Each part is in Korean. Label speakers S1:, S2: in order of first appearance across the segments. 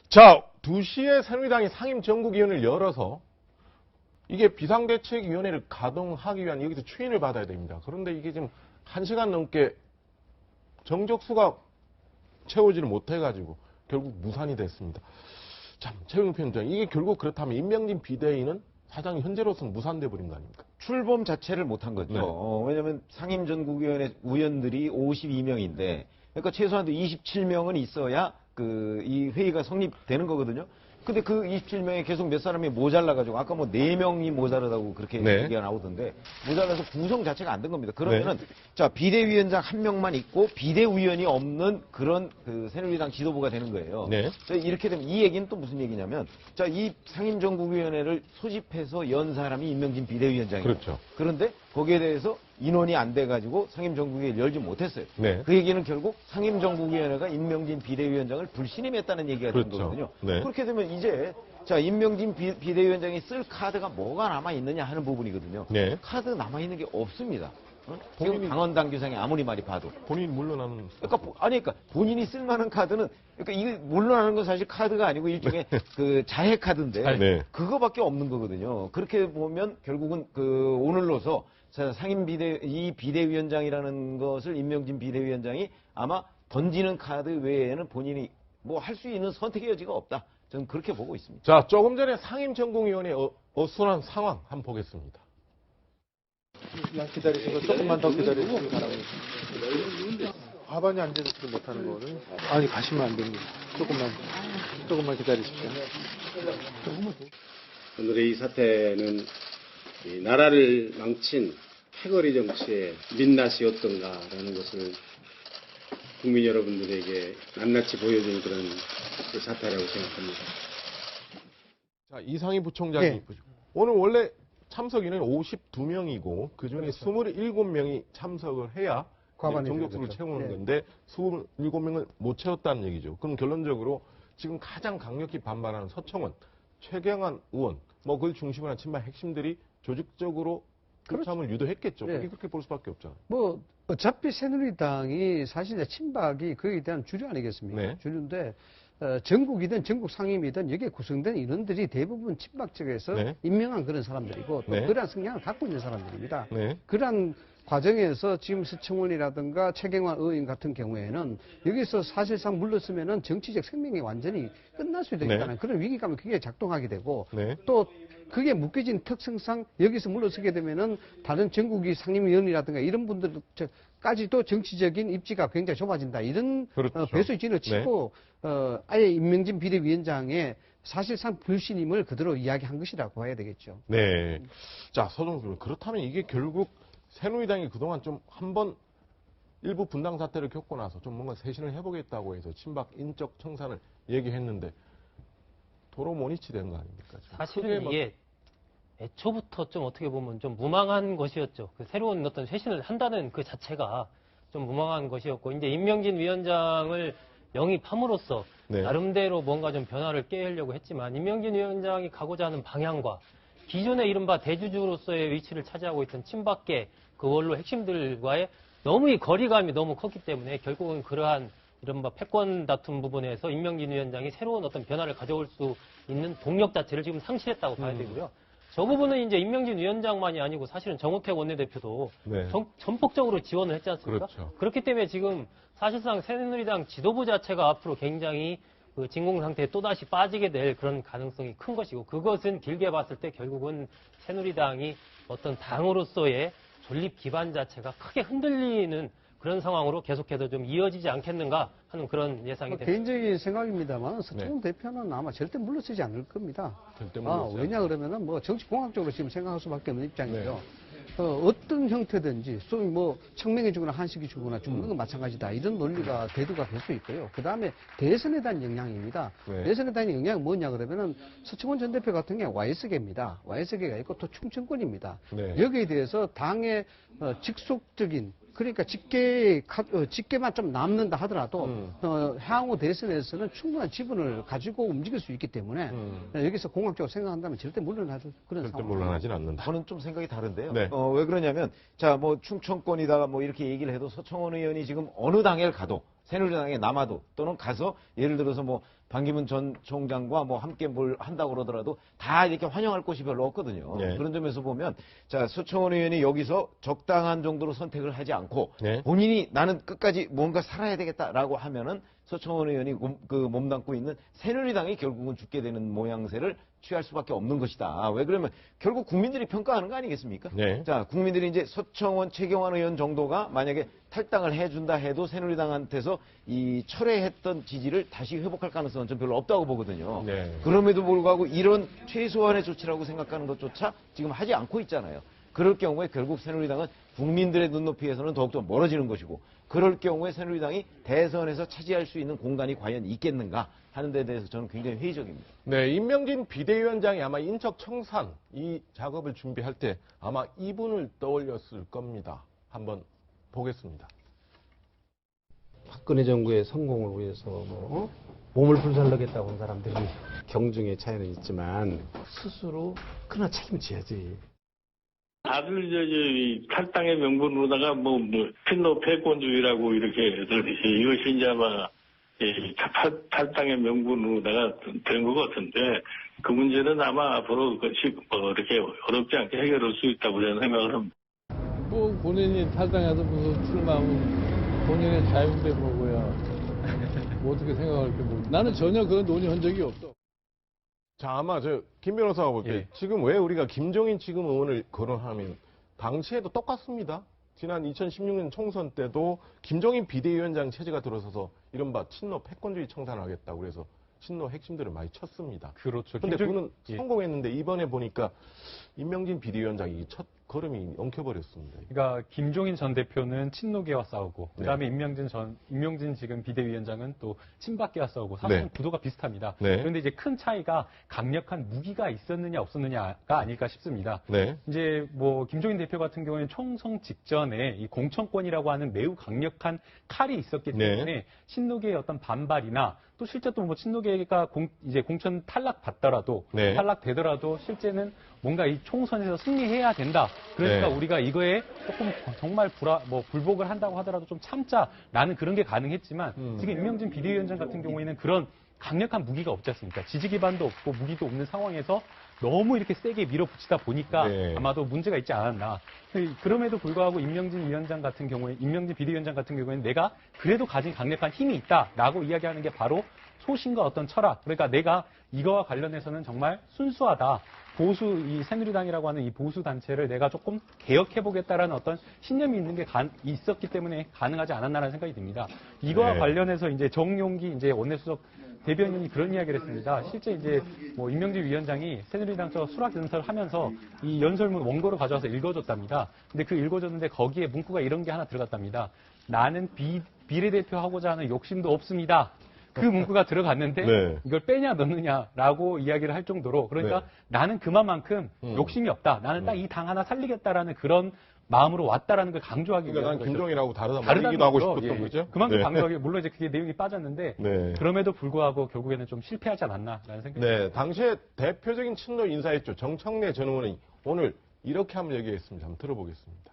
S1: 자, 2시에 새누리당이 상임전국위원회를 열어서 이게 비상대책위원회를 가동하기 위한 여기서 추인을 받아야 됩니다. 그런데 이게 지금 1시간 넘게 정적수가 채워지를 못해가지고 결국 무산이 됐습니다. 참, 최영우 편장, 이게 결국 그렇다면 임명진 비대위는 사장이 현재로서는 무산돼 버린 거 아닙니까?
S2: 출범 자체를 못한 거죠.
S1: 네.
S2: 왜냐하면 상임전국위원회 위원들이 52명인데, 그러니까 최소한도 27명은 있어야 이 회의가 성립되는 거거든요. 근데 그 27명에 계속 몇 사람이 모자라가지고, 아까 뭐 4명이 모자라다고 그렇게
S1: 네.
S2: 얘기가 나오던데, 모자라서 구성 자체가 안 된 겁니다. 그러면은, 자, 비대위원장 1명만 있고, 비대위원이 없는 그런 새누리당 지도부가 되는 거예요.
S1: 네.
S2: 자, 이렇게 되면 이 얘기는 또 무슨 얘기냐면, 자, 이 상임전국위원회를 소집해서 연 사람이 임명진 비대위원장이에요.
S1: 그렇죠.
S2: 그런데 거기에 대해서 인원이 안 돼가지고 상임전국위원회를 열지 못했어요.
S1: 네.
S2: 그 얘기는 결국 상임전국위원회가 임명진 비대위원장을 불신임했다는 얘기가 된
S1: 그렇죠.
S2: 거거든요.
S1: 네.
S2: 그렇게 되면 이제 자 임명진 비대위원장이 쓸 카드가 뭐가 남아있느냐 하는 부분이거든요.
S1: 네.
S2: 카드 남아있는 게 없습니다. 지금 당원당규상에 아무리 말이 봐도.
S1: 본인이 물러나는.
S2: 그러니까 본인이 쓸만한 카드는, 그러니까 이게 물러나는 건 사실 카드가 아니고 일종의 자해 카드인데,
S1: 네.
S2: 그거밖에 없는 거거든요. 그렇게 보면 결국은 오늘로서 이 비대위원장이라는 것을 임명진 비대위원장이 아마 던지는 카드 외에는 본인이 뭐 할 수 있는 선택의 여지가 없다. 저는 그렇게 보고 있습니다.
S1: 자, 조금 전에 상임전국위원회 어수선한 상황 한번 보겠습니다.
S3: 그냥 기다리시고 조금만 더 기다리시기 바랍니다. 하반이 앉아있지 못하는 거는 아니 가시면 안 됩니다. 조금만 기다리십시오.
S4: 오늘의 이 사태는 이 나라를 망친 패거리 정치의 민낯이었던가라는 것을 국민 여러분들에게 낱낱이 보여준 그런 그 사태라고 생각합니다.
S1: 자, 이상희 부총장이
S3: 네.
S1: 오늘 원래 참석 인원이 52명이고 그중에 27명이 참석을 해야
S3: 과반이
S1: 정족수를
S3: 되겠죠.
S1: 채우는
S3: 네.
S1: 건데 27명을 못 채웠다는 얘기죠. 그럼 결론적으로 지금 가장 강력히 반발하는 서청원, 최경환 의원, 뭐 그걸 중심으로 한 친박 핵심들이 조직적으로 불참을 유도했겠죠.
S3: 네.
S1: 그렇게 그렇게 볼 수밖에 없잖아요.
S5: 뭐 어차피 새누리당이 사실 이제 친박이 거기에 대한 주류 아니겠습니까?
S1: 네.
S5: 주류인데 전국이든 전국 상임이든 여기에 구성된 인원들이 대부분 친박 쪽에서
S1: 네.
S5: 임명한 그런 사람들이고 또
S1: 네.
S5: 그러한 성향을 갖고 있는 사람들입니다.
S1: 네.
S5: 그러한 과정에서 지금 서청원이라든가 최경환 의원 같은 경우에는 여기서 사실상 물러서면은 정치적 생명이 완전히 끝날 수도 있다는
S1: 네.
S5: 그런 위기감이 굉장히 작동하게 되고
S1: 네.
S5: 또 그게 묶여진 특성상 여기서 물러서게 되면은 다른 전국이 상임위원이라든가 이런 분들까지도 정치적인 입지가 굉장히 좁아진다. 이런
S1: 그렇죠.
S5: 배수의 진을 치고 아예 임명진 비대위원장의 사실상 불신임을 그대로 이야기한 것이라고 봐야 되겠죠.
S1: 네. 자, 서정수 그렇다면 이게 결국 새누리당이 그동안 좀 한번 일부 분당 사태를 겪고 나서 좀 뭔가 쇄신을 해보겠다고 해서 친박 인적 청산을 얘기했는데 도로 모니치 된 거 아닙니까?
S6: 사실은 이게 애초부터 좀 어떻게 보면 좀 무망한 것이었죠. 그 새로운 어떤 쇄신을 한다는 그 자체가 좀 무망한 것이었고, 이제 임명진 위원장을 영입함으로써
S1: 네.
S6: 나름대로 뭔가 좀 변화를 깨려고 했지만, 임명진 위원장이 가고자 하는 방향과 기존의 이른바 대주주로서의 위치를 차지하고 있던 친박계 그 원로 핵심들과의 너무 이 거리감이 너무 컸기 때문에 결국은 그러한 이른바 패권 다툼 부분에서 임명진 위원장이 새로운 어떤 변화를 가져올 수 있는 동력 자체를 지금 상실했다고 봐야 되고요. 저 부분은 이제 임명진 위원장만이 아니고 사실은 정우택 원내대표도
S1: 네.
S6: 전폭적으로 지원을 했지 않습니까?
S1: 그렇죠.
S6: 그렇기 때문에 지금 사실상 새누리당 지도부 자체가 앞으로 굉장히 그 진공 상태에 또다시 빠지게 될 그런 가능성이 큰 것이고, 그것은 길게 봤을 때 결국은 새누리당이 어떤 당으로서의 존립 기반 자체가 크게 흔들리는 그런 상황으로 계속해서 좀 이어지지 않겠는가 하는 그런 예상이 됩니다.
S5: 개인적인 생각입니다만 서청원 대표는 아마 절대 물러서지 않을 겁니다.
S1: 절대 물러서지
S5: 왜냐 그러면은 뭐 정치공학적으로 지금 생각할 수밖에 없는 입장이죠.
S1: 네.
S5: 어떤 형태든지 소위 뭐 청명해 주거나 한식이 주거나 죽는 건 마찬가지다. 이런 논리가 대두가 될 수 있고요. 그 다음에 대선에 대한 영향입니다.
S1: 네.
S5: 대선에 대한 영향이 뭐냐 그러면은 서청원 전 대표 같은 경우 YS계입니다. YS계가 있고 또 충청권입니다.
S1: 네.
S5: 여기에 대해서 당의 직속적인 그러니까 직계만 좀 남는다 하더라도 향후 대선에서는 충분한 지분을 가지고 움직일 수 있기 때문에 여기서 공학적으로 생각한다면 절대 물러날 그런
S1: 절대
S5: 상황.
S1: 물러나진 않는다.
S2: 저는 좀 생각이 다른데요.
S1: 네.
S2: 왜 그러냐면, 자, 뭐, 충청권이다가 뭐 이렇게 얘기를 해도 서청원 의원이 지금 어느 당에 가도 새누리당에 남아도 또는 가서 예를 들어서 뭐 반기문 전 총장과 뭐 함께 뭘 한다고 그러더라도 다 이렇게 환영할 곳이 별로 없거든요.
S1: 네.
S2: 그런 점에서 보면 자 서청원 의원이 여기서 적당한 정도로 선택을 하지 않고
S1: 네.
S2: 본인이 나는 끝까지 뭔가 살아야 되겠다라고 하면은 서청원 의원이 몸담고 있는 새누리당이 결국은 죽게 되는 모양새를 취할 수밖에 없는 것이다. 왜 그러면 결국 국민들이 평가하는 거 아니겠습니까?
S1: 네.
S2: 자, 국민들이 이제 서청원, 최경환 의원 정도가 만약에 탈당을 해준다 해도 새누리당한테서 이 철회했던 지지를 다시 회복할 가능성은 좀 별로 없다고 보거든요.
S1: 네.
S2: 그럼에도 불구하고 이런 최소한의 조치라고 생각하는 것조차 지금 하지 않고 있잖아요. 그럴 경우에 결국 새누리당은 국민들의 눈높이에서는 더욱더 멀어지는 것이고 그럴 경우에 새누리당이 대선에서 차지할 수 있는 공간이 과연 있겠는가 하는 데 대해서 저는 굉장히 회의적입니다.
S1: 네, 임명진 비대위원장이 아마 인적 청산 이 작업을 준비할 때 아마 이분을 떠올렸을 겁니다. 한번 보겠습니다.
S7: 박근혜 정부의 성공을 위해서 몸을 불살르겠다고 하는 사람들이 경중의 차이는 있지만 스스로 그나 책임져야지.
S8: 다들 이 탈당의 명분으로다가 친노 패권주의라고 이렇게 이것이 이제 아마 탈당의 명분으로다가 된 것 같은데 그 문제는 아마 앞으로 그것이 이렇게 어렵지 않게 해결할 수 있다고 저는 생각을 합니다.
S9: 뭐 본인이 탈당해서 무슨 출마하면 본인의 자유인데 뭐고요. 뭐 어떻게 생각할 게 뭐. 나는 전혀 그런 논의한 적이 없어.
S1: 자, 아마 김 변호사가 볼 때
S6: 예.
S1: 지금 왜 우리가 김종인 지금 의원을 거론하면 당시에도 똑같습니다. 지난 2016년 총선 때도 김종인 비대위원장 체제가 들어서서 이른바 친노 패권주의 청산하겠다고 그래서 친노 핵심들을 많이 쳤습니다.
S6: 그렇죠.
S1: 근데 그거는 성공했는데 이번에 보니까 임명진 비대위원장이 첫 걸음이 엉켜버렸습니다.
S10: 그러니까 김종인 전 대표는 친노계와 싸우고 그다음에 임명진 지금 비대위원장은 또 친박계와 싸우고 사실은
S1: 네.
S10: 구도가 비슷합니다.
S1: 네.
S10: 그런데 이제 큰 차이가 강력한 무기가 있었느냐 없었느냐가 아닐까 싶습니다.
S1: 네.
S10: 이제 뭐 김종인 대표 같은 경우에는 총선 직전에 이 공천권이라고 하는 매우 강력한 칼이 있었기 때문에 친노계의 어떤 반발이나 또 실제 또 뭐 친노계가 이제 공천 탈락받더라도
S1: 네.
S10: 탈락되더라도 실제는 뭔가 이 총선에서 승리해야 된다. 그러니까
S1: 네.
S10: 우리가 이거에 조금 정말 불복을 한다고 하더라도 좀 참자라는 그런 게 가능했지만 지금 임명진 비대위원장 같은 경우에는 그런 강력한 무기가 없지 않습니까? 지지 기반도 없고 무기도 없는 상황에서 너무 이렇게 세게 밀어붙이다 보니까
S1: 네.
S10: 아마도 문제가 있지 않았나. 그럼에도 불구하고 임명진 비대위원장 같은 경우에는 내가 그래도 가진 강력한 힘이 있다라고 이야기하는 게 바로 소신과 어떤 철학. 그러니까 내가 이거와 관련해서는 정말 순수하다. 이 새누리당이라고 하는 이 보수 단체를 내가 조금 개혁해보겠다라는 어떤 신념이 있는 게 있었기 때문에 가능하지 않았나라는 생각이 듭니다. 이거와
S1: 네.
S10: 관련해서 이제 정용기 이제 원내수석 대변인이 그런 이야기를 했습니다. 실제 이제 뭐 임명진 위원장이 새누리당에서 수락 연설을 하면서 이 연설문 원고를 가져와서 읽어줬답니다. 근데 그 읽어줬는데 거기에 문구가 이런 게 하나 들어갔답니다. 나는 비례대표 하고자 하는 욕심도 없습니다. 그 문구가 들어갔는데
S1: 네.
S10: 이걸 빼냐 넣느냐라고 이야기를 할 정도로 그러니까
S1: 네.
S10: 나는 그만큼 욕심이 없다. 나는 딱 이 당 하나 살리겠다라는 그런 마음으로 왔다라는 걸 강조하기
S1: 그러니까
S10: 위한
S1: 난
S10: 거죠.
S1: 김종인하고
S10: 다르다는
S1: 다르기도 하고
S10: 거죠.
S1: 싶었던
S10: 예.
S1: 거죠.
S10: 그만큼
S1: 네.
S10: 강조하기 물론 이제 그게 내용이 빠졌는데
S1: 네.
S10: 그럼에도 불구하고 결국에는 좀 실패하지 않았나라는 생각이 듭니다.
S1: 네, 당시에 대표적인 친노 인사였죠. 정청래 전 의원이 오늘 이렇게 한번 얘기했습니다. 한번 들어보겠습니다.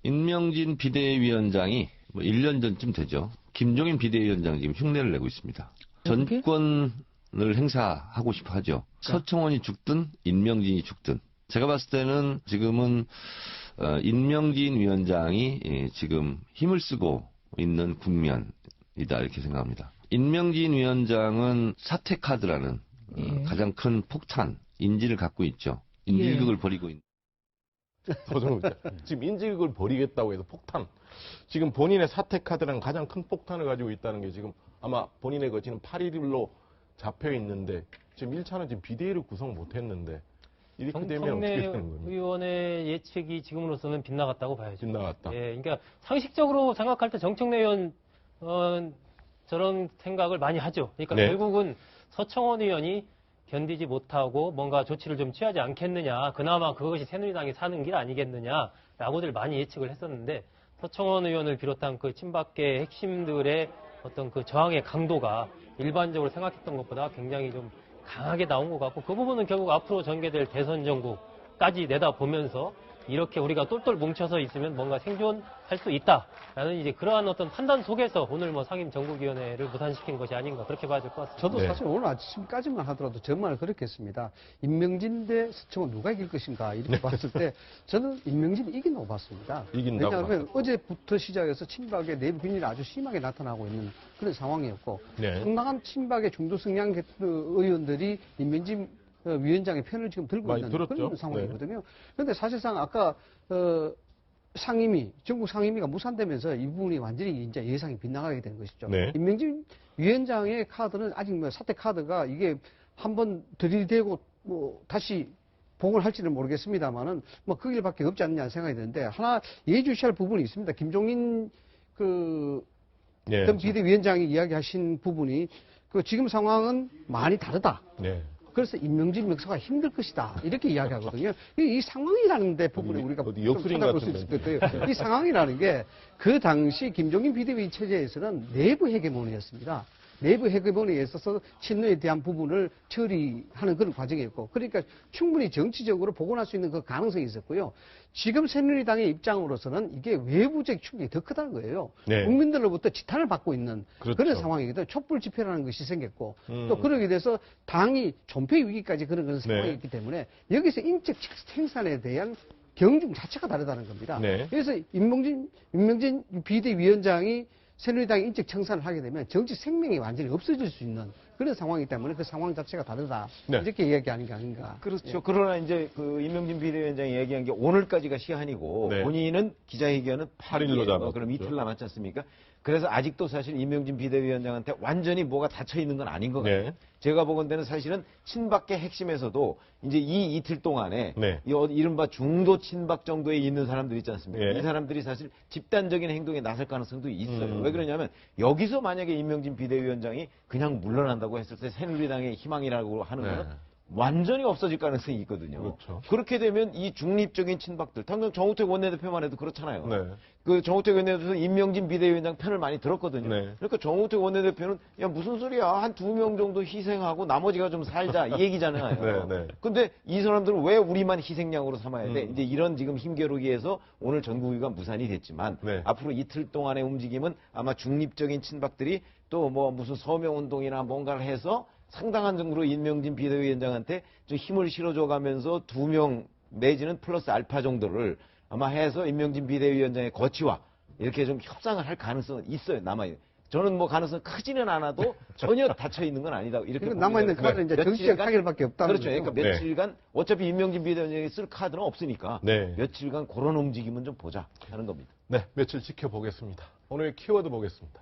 S11: 임명진 비대위원장이 1년 전쯤 되죠. 김종인 비대위원장 지금 흉내를 내고 있습니다. 전권을 행사하고 싶어 하죠. 서청원이 죽든 임명진이 죽든. 제가 봤을 때는 지금은 임명진 위원장이 지금 힘을 쓰고 있는 국면이다 이렇게 생각합니다. 임명진 위원장은 사퇴카드라는 가장 큰 폭탄, 인지를 갖고 있죠. 인질극을 벌이고 있는.
S1: 지금 인질극을 벌이겠다고 해서 폭탄. 지금 본인의 사퇴카드라는 가장 큰 폭탄을 가지고 있다는 게 지금 아마 본인의 거지는 8일로 잡혀 있는데 지금 1차는 지금 비대위를 구성 못 했는데 이렇게 되면 어떻게
S6: 정청래
S1: 되는 겁니까?
S6: 의원의 예측이 지금으로서는 빗나갔다고 봐야죠.
S1: 빗나갔다.
S6: 예, 그러니까 상식적으로 생각할 때 정청래 의원 저런 생각을 많이 하죠. 그러니까
S1: 네.
S6: 결국은 서청원 의원이 견디지 못하고 뭔가 조치를 좀 취하지 않겠느냐. 그나마 그것이 새누리당이 사는 길 아니겠느냐라고들 많이 예측을 했었는데 서청원 의원을 비롯한 그 친박계 핵심들의 어떤 그 저항의 강도가 일반적으로 생각했던 것보다 굉장히 좀 강하게 나온 것 같고 그 부분은 결국 앞으로 전개될 대선 전국까지 내다보면서 이렇게 우리가 똘똘 뭉쳐서 있으면 뭔가 생존할 수 있다라는 이제 그러한 어떤 판단 속에서 오늘 뭐 상임 전국위원회를 무산시킨 것이 아닌가 그렇게 봐야 될 것 같습니다.
S5: 저도 사실 오늘 아침까지만 하더라도 정말 그렇게 했습니다. 임명진 대 서청원 누가 이길 것인가 이렇게 봤을 때 저는 임명진이 이긴다고 봤습니다.
S1: 이긴다고
S5: 왜냐하면 어제부터 시작해서 친박의 내부 균열이 아주 심하게 나타나고 있는 그런 상황이었고
S1: 네.
S5: 상당한 친박의 중도 성향 의원들이 임명진 위원장의 편을 지금 들고
S1: 많이
S5: 있는
S1: 들었죠.
S5: 그런 상황이거든요. 그런데 사실상 아까 상임위, 전국 상임위가 무산되면서 이 부분이 완전히 이제 예상이 빗나가게 된 것이죠.
S1: 네.
S5: 임명진 위원장의 카드는 아직 뭐 사태 카드가 이게 한번 들이대고 뭐 다시 봉을 할지는 모르겠습니다만은 뭐 그 길밖에 없지 않느냐 생각이 드는데 하나 예의주시할 부분이 있습니다. 김종인
S1: 네.
S5: 전 비대위원장이 이야기하신 부분이 지금 상황은 많이 다르다.
S1: 네.
S5: 그래서 임명진 명사가 힘들 것이다. 이렇게 이야기하거든요. 이 상황이라는 데 부분에 우리가
S1: 어디
S5: 좀
S1: 역술인
S5: 찾아볼 수
S1: 같은
S5: 있을 거예요. 이 상황이라는 게 그 당시 김종인 비대위 체제에서는 내부 헤게모니였습니다. 내부 헤게모니에 있어서 친노에 대한 부분을 처리하는 그런 과정이었고, 그러니까 충분히 정치적으로 복원할 수 있는 그 가능성이 있었고요. 지금 새누리당의 입장으로서는 이게 외부적 충격이 더 크다는 거예요.
S1: 네.
S5: 국민들로부터 지탄을 받고 있는
S1: 그렇죠.
S5: 그런 상황이거든요. 촛불 집회라는 것이 생겼고, 또 그러게 돼서 당이 존폐 위기까지 그런 상황이
S1: 네.
S5: 있기 때문에 여기서 인적 생산에 대한 경중 자체가 다르다는 겁니다.
S1: 네.
S5: 그래서 임명진 비대위원장이 새누리당이 인적 청산을 하게 되면 정치 생명이 완전히 없어질 수 있는 그런 상황이기 때문에 그 상황 자체가 다르다.
S1: 네.
S5: 이렇게 이야기하는 게 아닌가.
S2: 그렇죠. 그러나 이제 임명진 비대위원장이 얘기한 게 오늘까지가 시한이고
S1: 네.
S2: 본인은 기자회견은
S1: 8일로 잡았죠.
S2: 그럼 이틀 남았지 않습니까? 그래서 아직도 사실 임명진 비대위원장한테 완전히 뭐가 닫혀 있는 건 아닌 것 같아요.
S1: 네.
S2: 제가 보건대는 사실은 친박계 핵심에서도 이제 이 이틀 동안에
S1: 네.
S2: 이른바 중도 친박 정도에 있는 사람들 있지 않습니까?
S1: 네.
S2: 이 사람들이 사실 집단적인 행동에 나설 가능성도 있어요.
S1: 음.
S2: 왜 그러냐면 여기서 만약에 임명진 비대위원장이 그냥 물러난다고 했을 때 새누리당의 희망이라고 하는
S1: 네.
S2: 거는 완전히 없어질 가능성이 있거든요.
S1: 그렇죠.
S2: 그렇게 되면 이 중립적인 친박들, 당장 정우택 원내대표만 해도 그렇잖아요.
S1: 네.
S2: 그 정우택 원내대표 임명진 비대위원장 편을 많이 들었거든요.
S1: 네.
S2: 그러니까 정우택 원내대표는 야 무슨 소리야 한 2명 정도 희생하고 나머지가 좀 살자 이 얘기잖아요.
S1: 네, 네.
S2: 근데 이 사람들은 왜 우리만 희생양으로 삼아야 돼?
S1: 음.
S2: 이제 이런 지금 힘겨루기에서 오늘 전국위가 무산이 됐지만
S1: 네.
S2: 앞으로 이틀 동안의 움직임은 아마 중립적인 친박들이 또 뭐 무슨 서명운동이나 뭔가를 해서 상당한 정도로 임명진 비대위원장한테 좀 힘을 실어줘 가면서 2명 내지는 플러스 알파 정도를 아마 해서 임명진 비대위원장의 거취와 이렇게 좀 협상을 할 가능성은 있어요. 남아요. 저는 뭐 가능성 크지는 않아도 전혀 닫혀 있는 건 아니다. 이렇게
S5: 남아있는 카드는 이제 정치적 타결밖에 없다는
S2: 그렇죠.
S5: 거죠.
S2: 그러니까 며칠간 어차피 임명진 비대위원장이 쓸 카드는 없으니까
S1: 네.
S2: 며칠간 그런 움직임은 좀 보자 하는 겁니다.
S1: 네, 며칠 지켜보겠습니다. 오늘 키워드 보겠습니다.